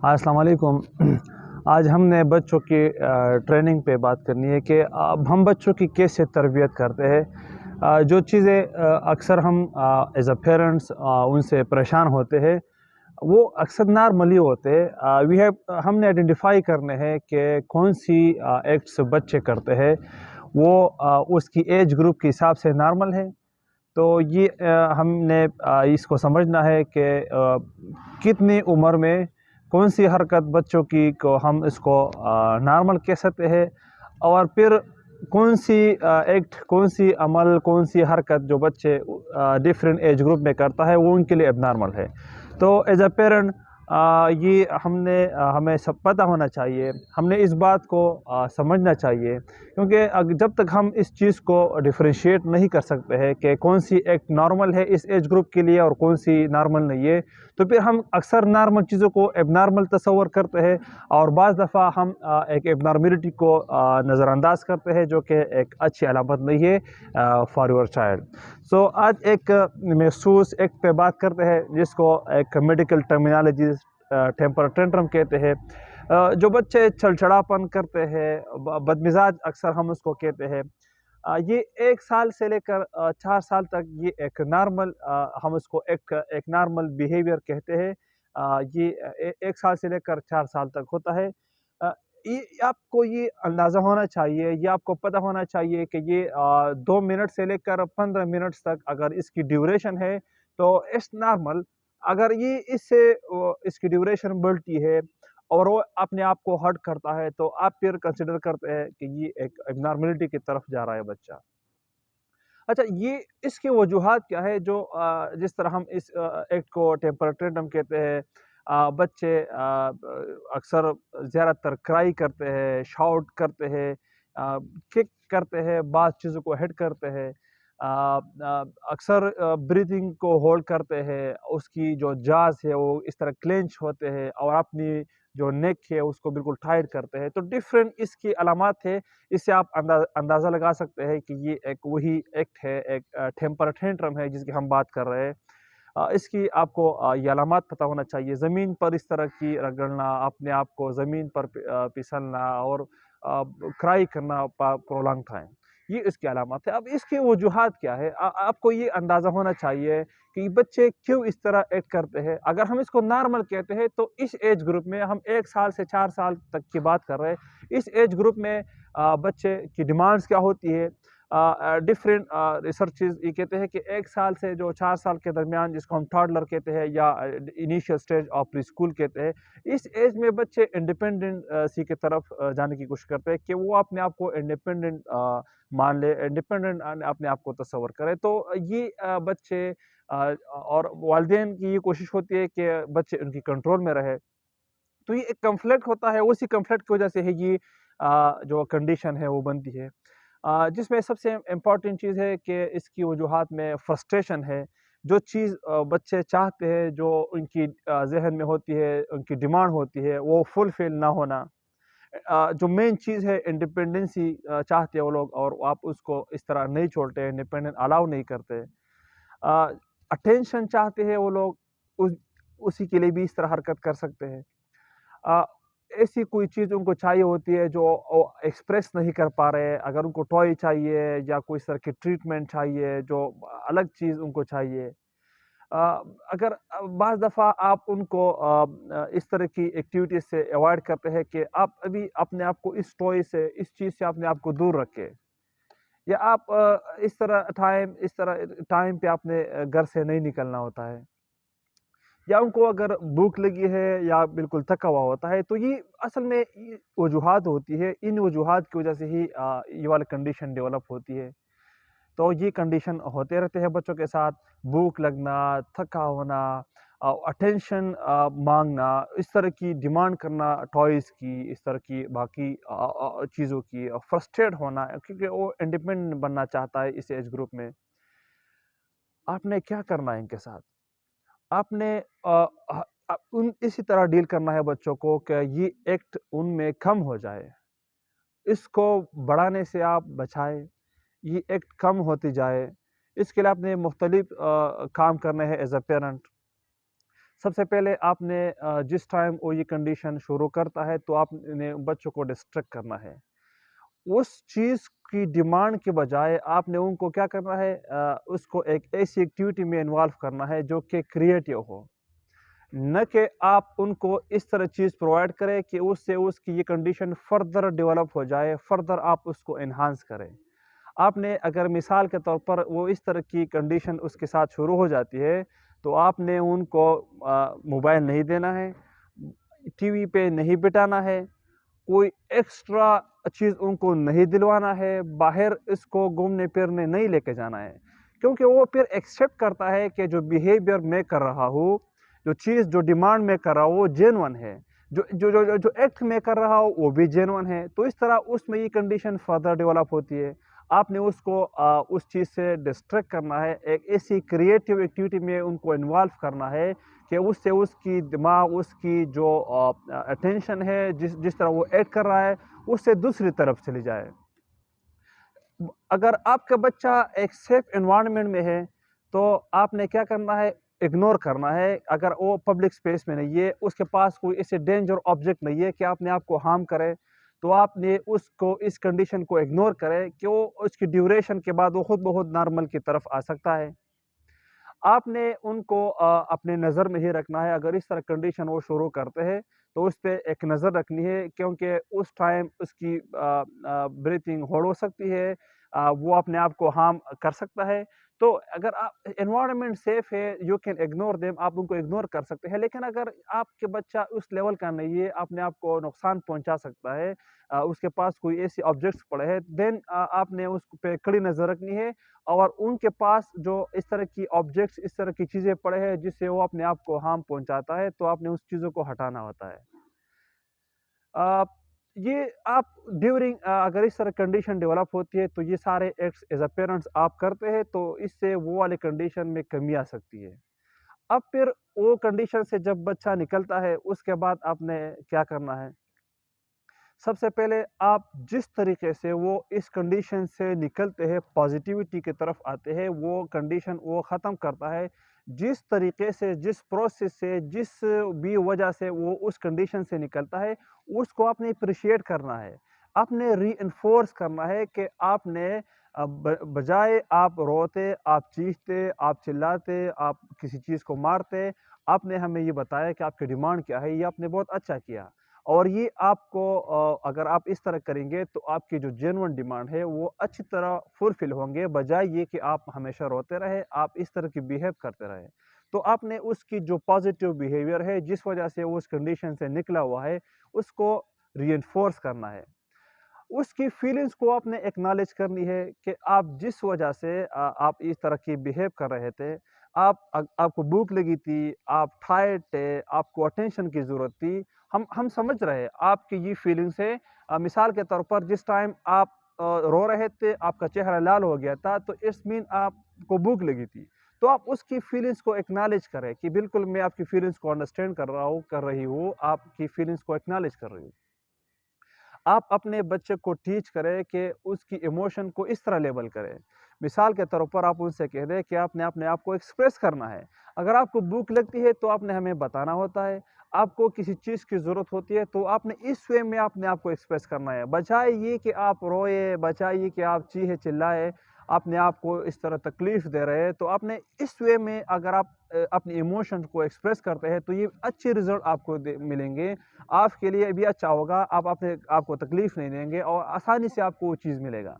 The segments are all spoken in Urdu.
السلام علیکم۔ آج ہم نے بچوں کی ٹریننگ پہ بات کرنی ہے کہ اب ہم بچوں کی کیسے تربیت کرتے ہیں۔ جو چیزیں اکثر ہم ایز اے پیرنٹس ان سے پریشان ہوتے ہیں وہ اکثر نارملی ہوتے ہیں۔ ہم نے آئیڈینٹیفائی کرنے ہیں کہ کون سی ایکٹس بچے کرتے ہیں وہ اس کی ایج گروپ کے حساب سے نارمل ہے۔ تو یہ ہم نے اس کو سمجھنا ہے کہ کتنی عمر میں کون سی حرکت بچوں کی کو ہم اس کو نارمل کہہ سکتے ہیں، اور پھر کون سی ایکٹ، کون سی عمل، کون سی حرکت جو بچے ڈفرینٹ ایج گروپ میں کرتا ہے وہ ان کے لیے اب نارمل ہے۔ تو ایز اے پیرنٹ یہ ہمیں سب پتہ ہونا چاہیے، ہم نے اس بات کو سمجھنا چاہیے، کیونکہ جب تک ہم اس چیز کو ڈفرینشیٹ نہیں کر سکتے ہیں کہ کون سی ایکٹ نارمل ہے اس ایج گروپ کے لیے اور کون سی نارمل نہیں ہے، تو پھر ہم اکثر نارمل چیزوں کو اب نارمل تصور کرتے ہیں، اور بعض دفعہ ہم ایک اب نارملٹی کو نظر انداز کرتے ہیں، جو کہ ایک اچھی علامت نہیں ہے فار یور چائلڈ۔ سو آج ایک محسوس ایکٹ پہ بات کرتے ہیں جس کو ایک میڈیکل ٹرمینالوجیز ٹیمپر ٹینٹرم کہتے ہیں۔ جو بچے چھڑچھڑاپن کرتے ہیں، بدمزاج اکثر ہم اس کو کہتے ہیں، یہ 1 سال سے لے کر 4 سال تک یہ ایک نارمل ہم اس کو ایک نارمل بیہیویئر کہتے ہیں۔ یہ 1 سال سے لے کر 4 سال تک ہوتا ہے۔ آپ کو یہ اندازہ ہونا چاہیے، یہ آپ کو پتہ ہونا چاہیے کہ یہ 2 منٹ سے لے کر 15 منٹ تک اگر اس کی ڈیوریشن ہے تو اٹس نارمل۔ اگر یہ اس کی ڈیوریشن بڑھتی ہے اور وہ اپنے آپ کو ہرٹ کرتا ہے تو آپ پھر کنسیڈر کرتے ہیں کہ یہ ایک نارملٹی کی طرف جا رہا ہے بچہ۔ اچھا، یہ اس کی وجوہات کیا ہے؟ جو جس طرح ہم اس ایکٹ کو ٹیمپرٹنٹم کہتے ہیں، بچے اکثر زیادہ تر کرائی کرتے ہیں، شاؤٹ کرتے ہیں، کک کرتے ہیں، بعض چیزوں کو ہٹ کرتے ہیں، اکثر بریتھنگ کو ہولڈ کرتے ہیں، اس کی جو جاز ہے وہ اس طرح کلینچ ہوتے ہیں، اور اپنی جو نیک ہے اس کو بالکل ٹائٹ کرتے ہیں۔ تو ڈفرینٹ اس کی علامات ہے، اس سے آپ اندازہ لگا سکتے ہیں کہ یہ ایک وہی ایکٹ ہے، ایک ٹیمپر ٹینٹرم ہے جس کی ہم بات کر رہے ہیں۔ اس کی آپ کو یہ علامات پتہ ہونا چاہیے: زمین پر اس طرح کی رگڑنا، اپنے آپ کو زمین پر پھسلنا، اور کرائی کرنا پرولانگ ٹائم، یہ اس کی علامات ہے۔ اب اس کی وجوہات کیا ہے؟ آپ کو یہ اندازہ ہونا چاہیے کہ بچے کیوں اس طرح ایکٹ کرتے ہیں۔ اگر ہم اس کو نارمل کہتے ہیں تو اس ایج گروپ میں ہم 1 سال سے 4 سال تک کی بات کر رہے ہیں، اس ایج گروپ میں بچے کی ڈیمانڈز کیا ہوتی ہے؟ ڈفرینٹ ریسرچز یہ کہتے ہیں کہ 1 سال سے جو 4 سال کے درمیان، جس کو ہم ٹاڈلر کہتے ہیں یا initial stage of preschool کہتے ہیں، اس ایج میں بچے انڈیپینڈنٹ سی کی طرف جانے کی کوشش کرتے ہیں کہ وہ اپنے آپ کو انڈیپینڈنٹ مان لے، انڈیپینڈنٹ اپنے آپ کو تصور کرے۔ تو یہ بچے اور والدین کی یہ کوشش ہوتی ہے کہ بچے ان کی کنٹرول میں رہے، تو یہ ایک کنفلکٹ ہوتا ہے، اسی کنفلکٹ کی وجہ سے یہ جو کنڈیشن ہے وہ بنتی ہے، جس میں سب سے امپورٹنٹ چیز ہے کہ اس کی وجوہات میں فرسٹریشن ہے۔ جو چیز بچے چاہتے ہیں، جو ان کی ذہن میں ہوتی ہے، ان کی ڈیمانڈ ہوتی ہے، وہ فلفل نہ ہونا۔ جو مین چیز ہے انڈیپینڈنسی چاہتے ہیں وہ لوگ، اور آپ اس کو اس طرح نہیں چھوڑتے، انڈیپینڈنٹ الاؤ نہیں کرتے۔ اٹینشن چاہتے ہیں وہ لوگ، اسی کے لیے بھی اس طرح حرکت کر سکتے ہیں۔ ایسی کوئی چیز ان کو چاہیے ہوتی ہے جو ایکسپریس نہیں کر پا رہے، اگر ان کو ٹوائے چاہیے یا کوئی اس طرح کی ٹریٹمنٹ چاہیے، جو الگ چیز ان کو چاہیے، اگر بعض دفعہ آپ ان کو اس طرح کی ایکٹیویٹیز سے ایوائڈ کرتے ہیں کہ آپ ابھی اپنے آپ کو اس ٹوائے سے، اس چیز سے اپنے آپ کو دور رکھے، یا آپ اس طرح ٹائم پہ اپنے گھر سے نہیں نکلنا ہوتا ہے، یا ان کو اگر بھوک لگی ہے یا بالکل تھکا ہوا ہوتا ہے، تو یہ اصل میں وجوہات ہوتی ہے، ان وجوہات کی وجہ سے ہی یہ والی کنڈیشن ڈیولپ ہوتی ہے۔ تو یہ کنڈیشن ہوتے رہتے ہیں بچوں کے ساتھ: بھوک لگنا، تھکا ہونا، اٹینشن مانگنا، اس طرح کی ڈیمانڈ کرنا ٹوائز کی، اس طرح کی باقی چیزوں کی، فرسٹریٹ ہونا کیونکہ وہ انڈیپینڈنٹ بننا چاہتا ہے اس ایج گروپ میں۔ آپ نے کیا کرنا ہے ان کے ساتھ؟ آپ نے اسی طرح ڈیل کرنا ہے بچوں کو کہ یہ ایکٹ ان میں کم ہو جائے، اس کو بڑھانے سے آپ بچائیں، یہ ایکٹ کم ہوتی جائے۔ اس کے لیے آپ نے مختلف کام کرنے ہیں ایز اے پیرنٹ۔ سب سے پہلے آپ نے جس ٹائم وہ یہ کنڈیشن شروع کرتا ہے تو آپ نے بچوں کو ڈسٹریکٹ کرنا ہے. اس چیز کی ڈیمانڈ کے بجائے آپ نے ان کو کیا کرنا ہے، اس کو ایک ایسی ایکٹیویٹی میں انوالو کرنا ہے جو کہ کریٹیو ہو. نہ کہ آپ ان کو اس طرح چیز پرووائڈ کریں کہ اس سے اس کی یہ کنڈیشن فردر ڈیولپ ہو جائے، فردر آپ اس کو انہانس کریں. آپ نے اگر مثال کے طور پر وہ اس طرح کی کنڈیشن اس کے ساتھ شروع ہو جاتی ہے تو آپ نے ان کو موبائل نہیں دینا ہے، ٹی وی پہ نہیں بٹانا ہے، کوئی ایکسٹرا چیز ان کو نہیں دلوانا ہے، باہر اس کو گھومنے پھرنے نہیں لے کے جانا ہے. کیونکہ وہ پھر ایکسیپٹ کرتا ہے کہ جو بیہیویئر میں کر رہا ہوں، جو چیز جو ڈیمانڈ میں کر رہا ہوں وہ جینون ہے، جو ایکٹ میں کر رہا ہوں وہ بھی جینون ہے. تو اس طرح اس میں یہ کنڈیشن فردر ڈیولپ ہوتی ہے. آپ نے اس کو اس چیز سے ڈسٹریکٹ کرنا ہے، ایک ایسی کریٹیو ایکٹیویٹی میں ان کو انوالو کرنا ہے کہ اس سے اس کی دماغ، اس کی جو اٹینشن ہے، جس طرح وہ ایڈ کر رہا ہے اس سے دوسری طرف چلی جائے. اگر آپ کا بچہ ایک سیف انوائرمنٹ میں ہے تو آپ نے کیا کرنا ہے، اگنور کرنا ہے. اگر وہ پبلک اسپیس میں نہیں ہے، اس کے پاس کوئی ایسے ڈینجر آبجیکٹ نہیں ہے کہ آپ نے آپ کو ہارم کرے، تو آپ نے اس کو اس کنڈیشن کو اگنور کرے کہ وہ اس کی ڈیوریشن کے بعد وہ خود بخود نارمل کی طرف آ سکتا ہے. آپ نے ان کو اپنے نظر میں ہی رکھنا ہے. اگر اس طرح کنڈیشن وہ شروع کرتے ہیں تو اس پہ ایک نظر رکھنی ہے، کیونکہ اس ٹائم اس کی بریتھنگ ہولڈ ہو سکتی ہے، وہ اپنے آپ کو ہارم کر سکتا ہے. تو اگر انوائرمنٹ سیف ہے، یو کین اگنور دیم، آپ ان کو اگنور کر سکتے ہیں. لیکن اگر آپ کے بچہ اس لیول کا نہیں ہے، اپنے آپ کو نقصان پہنچا سکتا ہے، اس کے پاس کوئی ایسی آبجیکٹس پڑے ہیں، دین آپ نے اس پہ کڑی نظر رکھنی ہے. اور ان کے پاس جو اس طرح کی آبجیکٹس، اس طرح کی چیزیں پڑے ہیں جس سے وہ اپنے آپ کو ہارم پہنچاتا ہے، تو آپ نے اس چیزوں کو ہٹانا ہوتا ہے. یہ آپ ڈیورنگ اگر اس طرح کنڈیشن ڈیولپ ہوتی ہے تو یہ سارے ایکٹس ایز اے پیرنٹس آپ کرتے ہیں تو اس سے وہ والی کنڈیشن میں کمی آ سکتی ہے. اب پھر وہ کنڈیشن سے جب بچہ نکلتا ہے اس کے بعد آپ نے کیا کرنا ہے، سب سے پہلے آپ جس طریقے سے وہ اس کنڈیشن سے نکلتے ہیں، پازیٹیوٹی کی طرف آتے ہیں، وہ کنڈیشن وہ ختم کرتا ہے. جس طریقے سے، جس پروسیس سے، جس بھی وجہ سے وہ اس کنڈیشن سے نکلتا ہے، اس کو آپ نے اپریشیٹ کرنا ہے. آپ نے ری انفورس کرنا ہے کہ آپ نے بجائے آپ روتے، آپ چیختے، آپ چلاتے، آپ کسی چیز کو مارتے، آپ نے ہمیں یہ بتایا کہ آپ کی ڈیمانڈ کیا ہے. یہ آپ نے بہت اچھا کیا. اور یہ آپ کو اگر آپ اس طرح کریں گے تو آپ کی جو جینون ڈیمانڈ ہے وہ اچھی طرح فلفل ہوں گے، بجائے یہ کہ آپ ہمیشہ روتے رہے، آپ اس طرح کی بیہیو کرتے رہے. تو آپ نے اس کی جو پازیٹیو بیہیویئر ہے جس وجہ سے وہ اس کنڈیشن سے نکلا ہوا ہے اس کو ری انفورس کرنا ہے. اس کی فیلنگز کو آپ نے ایکنالج کرنی ہے کہ آپ جس وجہ سے آپ اس طرح کی بیہیو کر رہے تھے، آپ کو بھوک لگی تھی، آپ ٹائرڈ تھے، آپ کو اٹینشن کی ضرورت تھی. ہم سمجھ رہے آپ کی یہ فیلنگس ہے. مثال کے طور پر جس ٹائم آپ رو رہے تھے، آپ کا چہرہ لال ہو گیا تھا، تو اٹس مین آپ کو بھوک لگی تھی. تو آپ اس کی فیلنگس کو ایکنالج کریں کہ بالکل میں آپ کی فیلنگس کو انڈرسٹینڈ کر رہی ہوں، آپ کی فیلنگس کو ایکنالج کر رہی ہوں. آپ اپنے بچے کو ٹیچ کریں کہ اس کی ایموشن کو اس طرح لیبل کریں. مثال کے طور پر آپ ان سے کہہ دیں کہ آپ نے اپنے آپ کو ایکسپریس کرنا ہے. اگر آپ کو بھوک لگتی ہے تو آپ نے ہمیں بتانا ہوتا ہے. آپ کو کسی چیز کی ضرورت ہوتی ہے تو آپ نے اس وے میں اپنے آپ کو ایکسپریس کرنا ہے، بجائے یہ کہ آپ روئے، بجائے یہ کہ آپ چیخے چلائے، اپنے آپ کو اس طرح تکلیف دے رہے ہیں. تو آپ نے اس وے میں اگر آپ اپنی ایموشن کو ایکسپریس کرتے ہیں تو یہ اچھے رزلٹ آپ کو ملیں گے. آپ کے لیے بھی اچھا ہوگا، آپ اپنے آپ کو تکلیف نہیں دیں گے اور آسانی سے آپ کو وہ چیز ملے گا.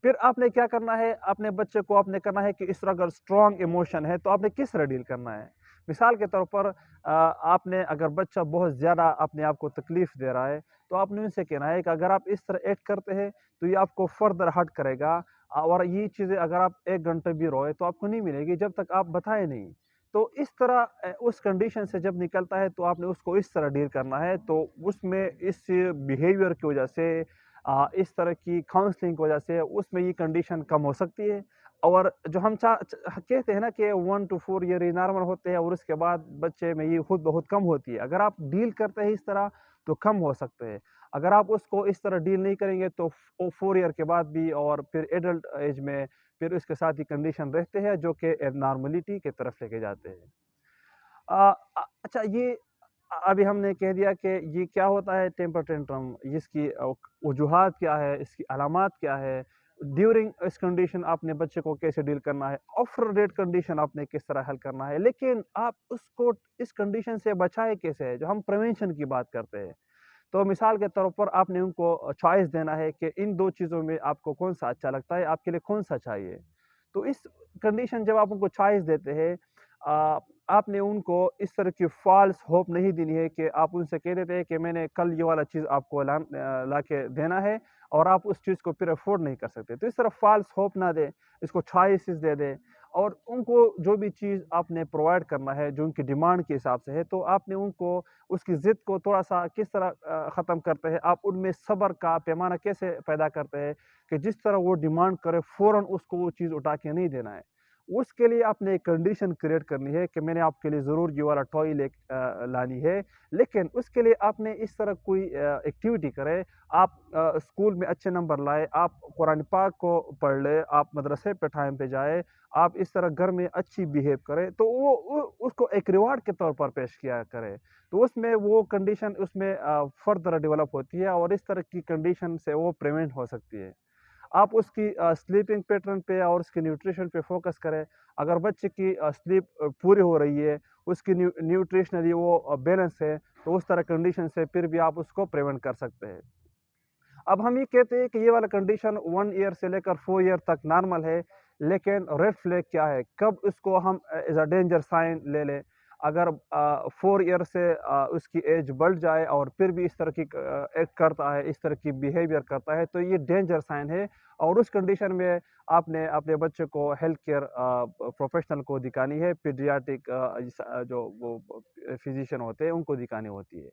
پھر آپ نے کیا کرنا ہے، اپنے بچے کو آپ نے کرنا ہے کہ اس طرح اگر اسٹرانگ ایموشن ہے تو آپ نے کس طرح ڈیل کرنا ہے. مثال کے طور پر آپ نے اگر بچہ بہت زیادہ اپنے آپ کو تکلیف دے رہا ہے تو آپ نے ان سے کہنا ہے کہ اگر آپ اس طرح ایکٹ کرتے ہیں تو یہ آپ کو فردر ہرٹ کرے گا، اور یہ چیزیں اگر آپ 1 گھنٹہ بھی روئے تو آپ کو نہیں ملے گی جب تک آپ بتائیں نہیں. تو اس طرح اس کنڈیشن سے جب نکلتا ہے تو آپ نے اس کو اس طرح ڈیل کرنا ہے. تو اس میں اس بیہیویئر کی وجہ سے، اس طرح کی کاؤنسلنگ کی وجہ سے اس میں یہ کنڈیشن کم ہو سکتی ہے. اور جو ہم کہتے ہیں نا کہ 1 to 4 ایئر یہ نارمل ہوتے ہیں اور اس کے بعد بچے میں یہ خود بہت کم ہوتی ہے. اگر آپ ڈیل کرتے ہیں اس طرح تو کم ہو سکتے ہیں. اگر آپ اس کو اس طرح ڈیل نہیں کریں گے تو 4 ایئر کے بعد بھی اور پھر ایڈلٹ ایج میں پھر اس کے ساتھ یہ کنڈیشن رہتے ہیں جو کہ نارملٹی کی طرف لے کے جاتے ہیں. اچھا یہ ابھی ہم نے کہہ دیا کہ یہ کیا ہوتا ہے ٹیمپر ٹینٹرم، اس کی وجوہات کیا ہے، اس کی علامات کیا ہے، ڈیورنگ اس کنڈیشن آپ نے بچے کو کیسے ڈیل کرنا ہے، آفٹر ڈیٹ کنڈیشن آپ نے کس طرح حل کرنا ہے، لیکن آپ اس کو اس کنڈیشن سے بچائے کیسے ہے، جو ہم پریونشن کی بات کرتے ہیں۔ تو مثال کے طور پر آپ نے ان کو چوائس دینا ہے کہ ان دو چیزوں میں آپ کو کون سا اچھا لگتا ہے، آپ کے لیے کون سا چاہیے۔ تو اس کنڈیشن جب آپ ان کو چوائس دیتے ہیں، آپ نے ان کو اس طرح کی فالس ہوپ نہیں دینی ہے کہ آپ ان سے کہہ دیتے ہیں کہ میں نے کل یہ والا چیز آپ کو لا کے دینا ہے اور آپ اس چیز کو پھر افورڈ نہیں کر سکتے۔ تو اس طرح فالس ہوپ نہ دیں، اس کو چوائسز دے دیں، اور ان کو جو بھی چیز آپ نے پرووائڈ کرنا ہے جو ان کی ڈیمانڈ کے حساب سے ہے، تو آپ نے ان کو اس کی ضد کو تھوڑا سا کس طرح ختم کرتے ہیں، آپ ان میں صبر کا پیمانہ کیسے پیدا کرتے ہیں کہ جس طرح وہ ڈیمانڈ کرے فوراً اس کو وہ چیز اٹھا کے نہیں دینا ہے۔ اس کے لیے آپ نے ایک کنڈیشن کریٹ کرنی ہے کہ میں نے آپ کے لیے ضرور یہ والا ٹوائے لانی ہے، لیکن اس کے لیے آپ نے اس طرح کوئی ایکٹیویٹی کرے، آپ اسکول میں اچھے نمبر لائے، آپ قرآن پاک کو پڑھ لے، آپ مدرسے پہ ٹائم پہ جائے، آپ اس طرح گھر میں اچھی بیہیو کرے، تو وہ اس کو ایک ریوارڈ کے طور پر پیش کیا کرے، تو اس میں وہ کنڈیشن اس میں فردر ڈیولپ ہوتی ہے، اور اس طرح کی کنڈیشن سے وہ پریونٹ ہو سکتی ہے۔ آپ اس کی سلیپنگ پیٹرن پہ اور اس کی نیوٹریشن پہ فوکس کریں۔ اگر بچے کی سلیپ پوری ہو رہی ہے، اس کی نیوٹریشنلی وہ بیلنس ہے، تو اس طرح کنڈیشن سے پھر بھی آپ اس کو پریونٹ کر سکتے ہیں۔ اب ہم یہ کہتے ہیں کہ یہ والا کنڈیشن 1 ایئر سے لے کر 4 ایئر تک نارمل ہے، لیکن ریڈ فلیگ کیا ہے، کب اس کو ہم ایز اے ڈینجر سائن لے لیں؟ اگر 4 ایئر سے اس کی ایج بڑھ جائے اور پھر بھی اس طرح کی ایکٹ کرتا ہے، اس طرح کی بیہیویئر کرتا ہے، تو یہ ڈینجر سائن ہے، اور اس کنڈیشن میں آپ نے اپنے بچے کو ہیلتھ کیئر پروفیشنل کو دکھانی ہے، پیڈیاٹرک جو وہ فزیشین ہوتے ہیں ان کو دکھانی ہوتی ہے۔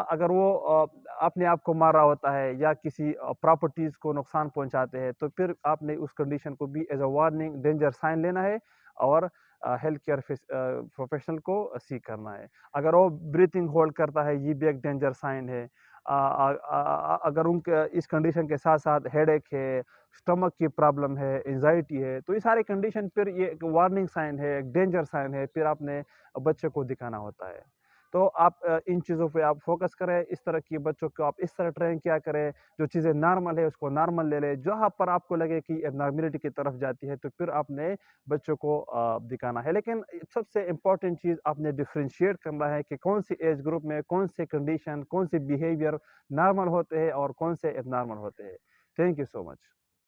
اگر وہ اپنے آپ کو مار رہا ہوتا ہے یا کسی پراپرٹیز کو نقصان پہنچاتے ہیں، تو پھر آپ نے اس کنڈیشن کو بھی as a warning danger sign لینا ہے اور ہیلتھ کیئر پروفیشنل کو سیک کرنا ہے۔ اگر وہ بریتنگ ہولڈ کرتا ہے، یہ بھی ایک ڈینجر سائن ہے۔ اگر ان کے اس کنڈیشن کے ساتھ ساتھ ہیڈ ایک ہے، اسٹمک کی پرابلم ہے، انزائٹی ہے، تو یہ سارے کنڈیشن پھر یہ ایک وارننگ سائن ہے، ایک ڈینجر سائن ہے، پھر آپ نے بچے کو دکھانا ہوتا ہے۔ تو آپ ان چیزوں پہ آپ فوکس کریں، اس طرح کی بچوں کو آپ اس طرح ٹرین کیا کریں، جو چیزیں نارمل ہے اس کو نارمل لے لیں، جہاں پر آپ کو لگے کہ نارملٹی کی طرف جاتی ہے تو پھر آپ نے بچوں کو دکھانا ہے۔ لیکن سب سے امپورٹنٹ چیز آپ نے ڈفرینشیٹ کرنا ہے کہ کون سی ایج گروپ میں کون سے کنڈیشن، کون سے بیہیویئر نارمل ہوتے ہیں اور کون سے اب نارمل ہوتے ہیں۔ Thank you so much.